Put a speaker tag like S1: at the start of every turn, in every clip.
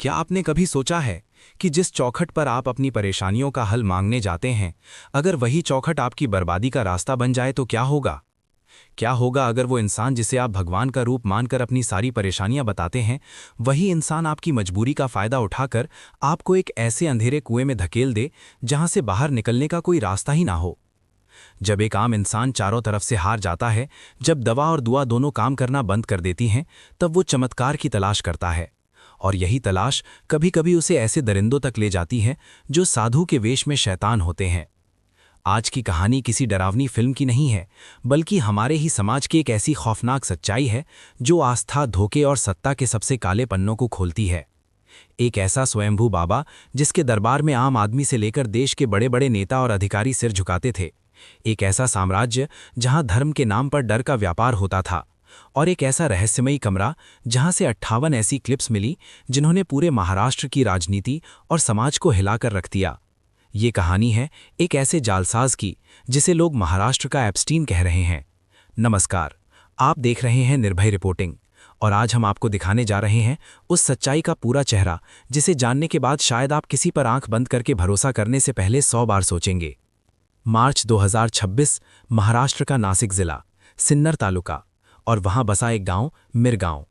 S1: क्या आपने कभी सोचा है कि जिस चौखट पर आप अपनी परेशानियों का हल मांगने जाते हैं, अगर वही चौखट आपकी बर्बादी का रास्ता बन जाए तो क्या होगा? क्या होगा अगर वो इंसान जिसे आप भगवान का रूप मानकर अपनी सारी परेशानियां बताते हैं, वही इंसान आपकी मजबूरी का फायदा उठाकर आपको एक ऐसे अंधेरे कुएं में धकेल दे जहां से बाहर निकलने का कोई रास्ता ही ना हो? जब एक आम इंसान चारों तरफ से हार जाता है, जब दवा और दुआ दोनों काम करना बंद कर देती हैं, तब वो चमत्कार की तलाश करता है। और यही तलाश कभी कभी उसे ऐसे दरिंदों तक ले जाती है जो साधु के वेश में शैतान होते हैं। आज की कहानी किसी डरावनी फिल्म की नहीं है, बल्कि हमारे ही समाज की एक ऐसी खौफनाक सच्चाई है जो आस्था, धोखे और सत्ता के सबसे काले पन्नों को खोलती है। एक ऐसा स्वयंभू बाबा जिसके दरबार में आम आदमी से लेकर देश के बड़े बड़े नेता और अधिकारी सिर झुकाते थे। एक ऐसा साम्राज्य जहां धर्म के नाम पर डर का व्यापार होता था। और एक ऐसा रहस्यमयी कमरा जहां से 58 ऐसी क्लिप्स मिली जिन्होंने पूरे महाराष्ट्र की राजनीति और समाज को हिलाकर रख दिया। ये कहानी है एक ऐसे जालसाज की जिसे लोग महाराष्ट्र का एप्स्टीन कह रहे हैं। नमस्कार, आप देख रहे हैं निर्भय रिपोर्टिंग, और आज हम आपको दिखाने जा रहे हैं उस सच्चाई का पूरा चेहरा जिसे जानने के बाद शायद आप किसी पर आंख बंद करके भरोसा करने से पहले 100 बार सोचेंगे। मार्च 2026, महाराष्ट्र का नासिक जिला, सिन्नर तालुका, और वहां बसा एक गांव, मिरगांव।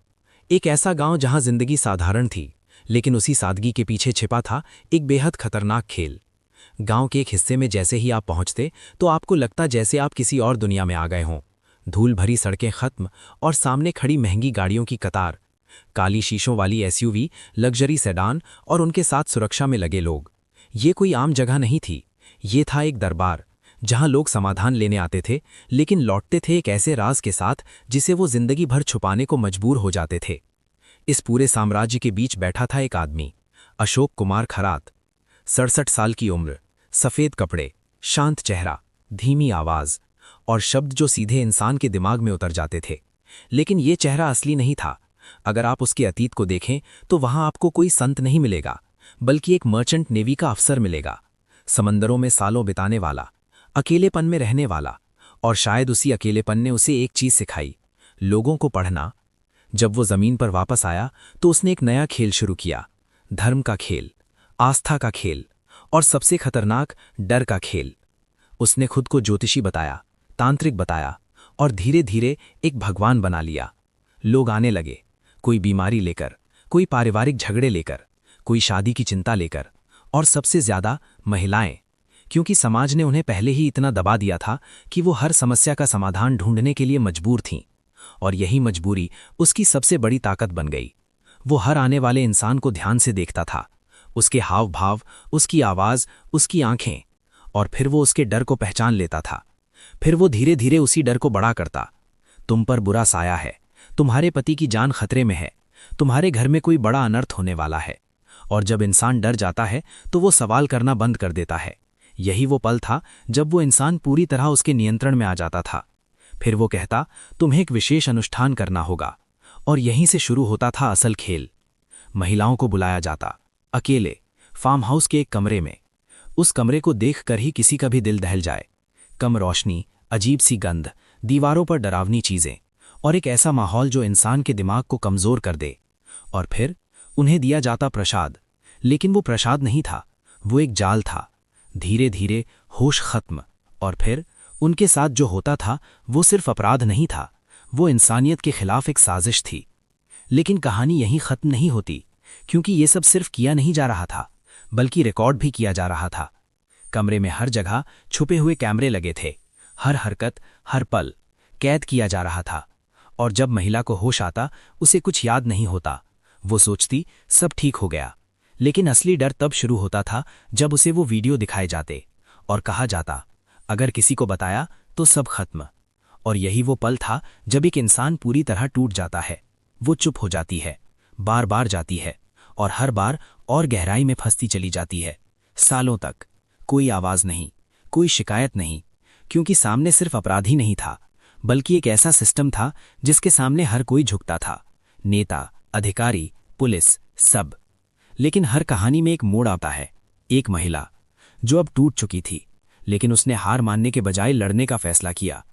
S1: एक ऐसा गांव जहां जिंदगी साधारण थी, लेकिन उसी सादगी के पीछे छिपा था एक बेहद खतरनाक खेल। गांव के एक हिस्से में जैसे ही आप पहुंचते तो आपको लगता जैसे आप किसी और दुनिया में आ गए हों। धूल भरी सड़कें खत्म और सामने खड़ी महंगी गाड़ियों की कतार, काली शीशों वाली एसयूवी, लग्जरी सेडान और उनके साथ सुरक्षा में लगे लोग। ये कोई आम जगह नहीं थी, ये था एक दरबार जहां लोग समाधान लेने आते थे, लेकिन लौटते थे एक ऐसे राज के साथ जिसे वो जिंदगी भर छुपाने को मजबूर हो जाते थे। इस पूरे साम्राज्य के बीच बैठा था एक आदमी, अशोक कुमार खरात। 67 साल की उम्र, सफ़ेद कपड़े, शांत चेहरा, धीमी आवाज़ और शब्द जो सीधे इंसान के दिमाग में उतर जाते थे। लेकिन ये चेहरा असली नहीं था। अगर आप उसके अतीत को देखें तो वहां आपको कोई संत नहीं मिलेगा, बल्कि एक मर्चेंट नेवी का अफसर मिलेगा। समंदरों में सालों बिताने वाला, अकेलेपन में रहने वाला, और शायद उसी अकेलेपन ने उसे एक चीज़ सिखाई, लोगों को पढ़ना। जब वो ज़मीन पर वापस आया तो उसने एक नया खेल शुरू किया, धर्म का खेल, आस्था का खेल, और सबसे खतरनाक, डर का खेल। उसने खुद को ज्योतिषी बताया, तांत्रिक बताया, और धीरे धीरे एक भगवान बना लिया। लोग आने लगे, कोई बीमारी लेकर, कोई पारिवारिक झगड़े लेकर, कोई शादी की चिंता लेकर, और सबसे ज़्यादा महिलाएं, क्योंकि समाज ने उन्हें पहले ही इतना दबा दिया था कि वो हर समस्या का समाधान ढूंढने के लिए मजबूर थीं। और यही मजबूरी उसकी सबसे बड़ी ताकत बन गई। वो हर आने वाले इंसान को ध्यान से देखता था, उसके हाव भाव, उसकी आवाज़, उसकी आंखें, और फिर वो उसके डर को पहचान लेता था। फिर वो धीरे धीरे उसी डर को बड़ा करता। तुम पर बुरा साया है, तुम्हारे पति की जान खतरे में है, तुम्हारे घर में कोई बड़ा अनर्थ होने वाला है। और जब इंसान डर जाता है तो वो सवाल करना बंद कर देता है। यही वो पल था जब वो इंसान पूरी तरह उसके नियंत्रण में आ जाता था। फिर वो कहता, तुम्हें एक विशेष अनुष्ठान करना होगा। और यहीं से शुरू होता था असल खेल। महिलाओं को बुलाया जाता, अकेले, फार्म हाउस के एक कमरे में। उस कमरे को देखकर ही किसी का भी दिल दहल जाए। कम रोशनी, अजीब सी गंध, दीवारों पर डरावनी चीज़ें, और एक ऐसा माहौल जो इंसान के दिमाग को कमज़ोर कर दे। और फिर उन्हें दिया जाता प्रसाद, लेकिन वो प्रसाद नहीं था, वो एक जाल था। धीरे धीरे होश खत्म, और फिर उनके साथ जो होता था वो सिर्फ अपराध नहीं था, वो इंसानियत के खिलाफ एक साजिश थी। लेकिन कहानी यहीं खत्म नहीं होती, क्योंकि ये सब सिर्फ किया नहीं जा रहा था, बल्कि रिकॉर्ड भी किया जा रहा था। कमरे में हर जगह छुपे हुए कैमरे लगे थे, हर हरकत, हर पल कैद किया जा रहा था। और जब महिला को होश आता, उसे कुछ याद नहीं होता। वो सोचती सब ठीक हो गया, लेकिन असली डर तब शुरू होता था जब उसे वो वीडियो दिखाए जाते और कहा जाता, अगर किसी को बताया तो सब खत्म। और यही वो पल था जब एक इंसान पूरी तरह टूट जाता है। वो चुप हो जाती है, बार बार जाती है, और हर बार और गहराई में फंसती चली जाती है। सालों तक कोई आवाज़ नहीं, कोई शिकायत नहीं, क्योंकि सामने सिर्फ अपराधी नहीं था, बल्कि एक ऐसा सिस्टम था जिसके सामने हर कोई झुकता था, नेता, अधिकारी, पुलिस, सब। लेकिन हर कहानी में एक मोड़ आता है। एक महिला जो अब टूट चुकी थी, लेकिन उसने हार मानने के बजाय लड़ने का फैसला किया।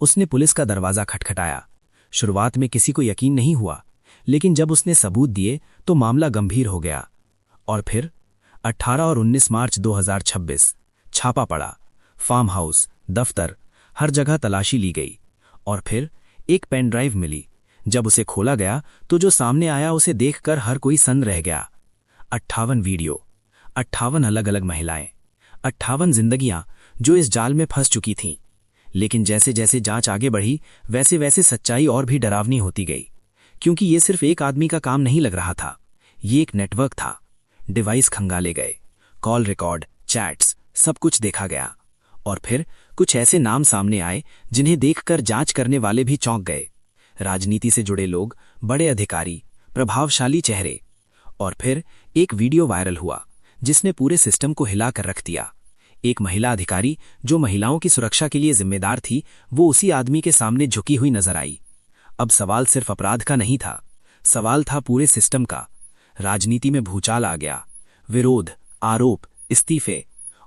S1: उसने पुलिस का दरवाज़ा खटखटाया। शुरुआत में किसी को यकीन नहीं हुआ, लेकिन जब उसने सबूत दिए
S2: तो मामला गंभीर हो गया। और फिर 18 और 19 मार्च 2026 छापा पड़ा। फार्म हाउस, दफ्तर, हर जगह तलाशी ली गई। और फिर एक पेन ड्राइव मिली। जब उसे खोला गया तो जो सामने आया उसे देखकर हर कोई सन्न रह गया। 58 वीडियो, 58 अलग अलग महिलाएं, 58 जिंदगियां जो इस जाल में फंस चुकी थीं। लेकिन जैसे जैसे जांच आगे बढ़ी वैसे वैसे सच्चाई और भी डरावनी होती गई, क्योंकि ये सिर्फ एक आदमी का काम नहीं लग रहा था, ये एक नेटवर्क था। डिवाइस खंगाले गए, कॉल रिकॉर्ड, चैट्स, सब कुछ देखा गया। और फिर कुछ ऐसे नाम सामने आए जिन्हें देखकर जांच करने वाले भी चौंक गए। राजनीति से जुड़े लोग, बड़े अधिकारी, प्रभावशाली चेहरे। और फिर एक वीडियो वायरल हुआ जिसने पूरे सिस्टम को हिला कर रख दिया। एक महिला अधिकारी जो महिलाओं की सुरक्षा के लिए जिम्मेदार थी, वो उसी आदमी के सामने झुकी हुई नजर आई। अब सवाल सिर्फ अपराध का नहीं था, सवाल था पूरे सिस्टम का। राजनीति में भूचाल आ गया, विरोध, आरोप, इस्तीफे।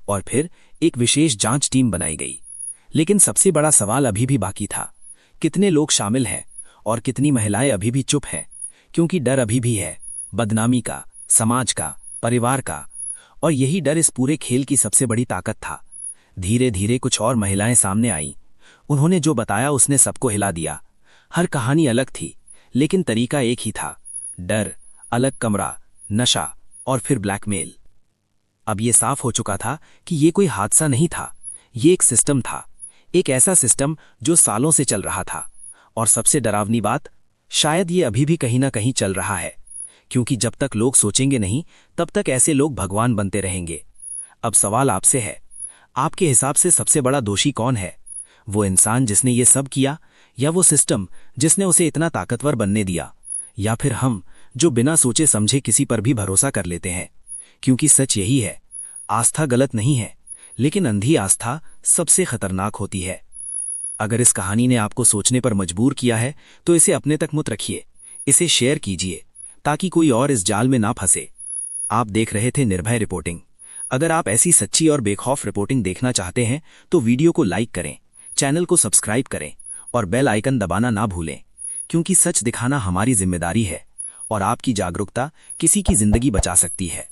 S2: और फिर एक विशेष जांच टीम बनाई गई। लेकिन सबसे बड़ा सवाल अभी भी बाकी था, कितने लोग शामिल हैं और कितनी महिलाएं अभी भी चुप हैं, क्योंकि डर अभी भी है, बदनामी का, समाज का, परिवार का। और यही डर इस पूरे खेल की सबसे बड़ी ताकत था। धीरे धीरे कुछ और महिलाएं सामने आईं। उन्होंने जो बताया उसने सबको हिला दिया। हर कहानी अलग थी, लेकिन तरीका एक ही था, डर, अलग कमरा, नशा और फिर ब्लैकमेल। अब ये साफ हो चुका था कि ये कोई हादसा नहीं था, ये एक सिस्टम था, एक ऐसा सिस्टम जो सालों से चल रहा था। और सबसे डरावनी बात, शायद ये अभी भी कहीं ना कहीं चल रहा है, क्योंकि जब तक लोग सोचेंगे नहीं तब तक ऐसे लोग भगवान बनते रहेंगे। अब सवाल आपसे है, आपके हिसाब से सबसे बड़ा दोषी कौन है? वो इंसान जिसने ये सब किया, या वो सिस्टम जिसने उसे इतना ताकतवर बनने दिया, या फिर हम जो बिना सोचे समझे किसी पर भी भरोसा कर लेते हैं? क्योंकि सच यही है, आस्था गलत नहीं है, लेकिन अंधी आस्था सबसे खतरनाक होती है। अगर इस कहानी ने आपको सोचने पर मजबूर किया है तो इसे अपने तक मत रखिए, इसे शेयर कीजिए ताकि कोई और इस जाल में ना फंसे। आप देख रहे थे निर्भय रिपोर्टिंग। अगर आप ऐसी सच्ची और बेखौफ रिपोर्टिंग देखना चाहते हैं तो वीडियो को लाइक करें, चैनल को सब्सक्राइब करें और बेल आइकन दबाना ना भूलें, क्योंकि सच दिखाना हमारी जिम्मेदारी है और आपकी जागरूकता किसी की जिंदगी बचा सकती है।